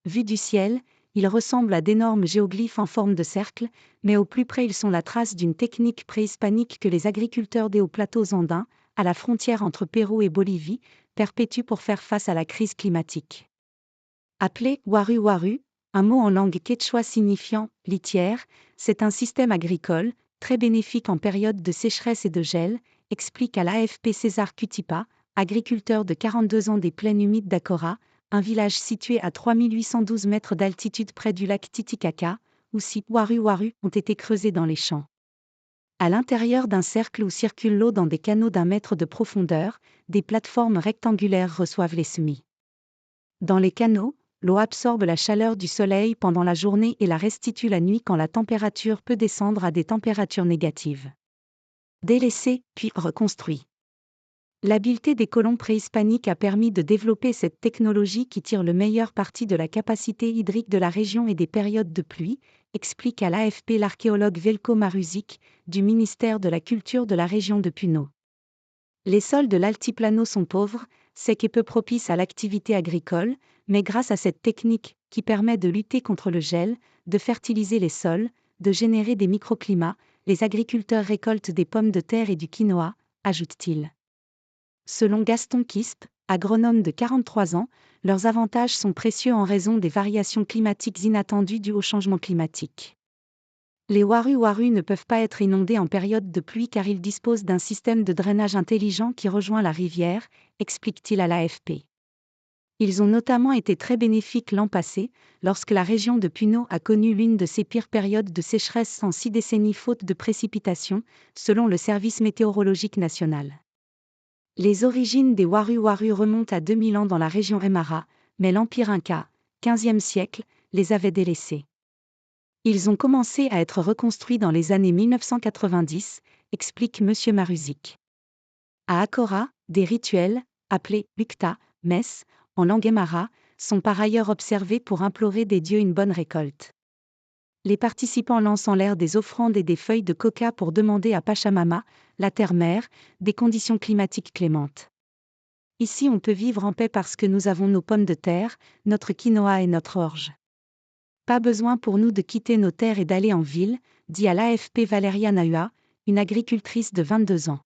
Vus du ciel, ils ressemblent à d'énormes géoglyphes en forme de cercle, mais au plus près ils sont la trace d'une technique préhispanique que les agriculteurs des hauts plateaux andins, à la frontière entre Pérou et Bolivie, perpétuent pour faire face à la crise climatique. Appelé waru waru, un mot en langue quechua signifiant « litière », c'est un système agricole, très bénéfique en période de sécheresse et de gel, explique à l'AFP César Cutipa, agriculteur de 42 ans des plaines humides d'Acora, un village situé à 3812 mètres d'altitude près du lac Titicaca, où 6 waru waru ont été creusés dans les champs. À l'intérieur d'un cercle où circule l'eau dans des canaux d'1 mètre de profondeur, des plateformes rectangulaires reçoivent les semis. Dans les canaux, l'eau absorbe la chaleur du soleil pendant la journée et la restitue la nuit quand la température peut descendre à des températures négatives. Délaissé, puis reconstruit. L'habileté des colons préhispaniques a permis de développer cette technologie qui tire le meilleur parti de la capacité hydrique de la région et des périodes de pluie, explique à l'AFP l'archéologue Veljko Marušić, du ministère de la Culture de la région de Puno. Les sols de l'altiplano sont pauvres, secs et peu propices à l'activité agricole, mais grâce à cette technique, qui permet de lutter contre le gel, de fertiliser les sols, de générer des microclimats, les agriculteurs récoltent des pommes de terre et du quinoa, ajoute-t-il. Selon Gaston Quispe, agronome de 43 ans, leurs avantages sont précieux en raison des variations climatiques inattendues dues au changement climatique. Les waru waru ne peuvent pas être inondés en période de pluie car ils disposent d'un système de drainage intelligent qui rejoint la rivière, explique-t-il à l'AFP. Ils ont notamment été très bénéfiques l'an passé, lorsque la région de Puno a connu l'une de ses pires périodes de sécheresse en 6 décennies faute de précipitations, selon le Service météorologique national. Les origines des waru waru remontent à 2000 ans dans la région Aymara, mais l'Empire Inca, 15e siècle, les avait délaissés. Ils ont commencé à être reconstruits dans les années 1990, explique M. Marušić. À Acora, des rituels, appelés Bukta, messe, en langue aymara, sont par ailleurs observés pour implorer des dieux une bonne récolte. Les participants lancent en l'air des offrandes et des feuilles de coca pour demander à Pachamama, la terre-mère, des conditions climatiques clémentes. Ici on peut vivre en paix parce que nous avons nos pommes de terre, notre quinoa et notre orge. Pas besoin pour nous de quitter nos terres et d'aller en ville, dit à l'AFP Valeria Nahua, une agricultrice de 22 ans.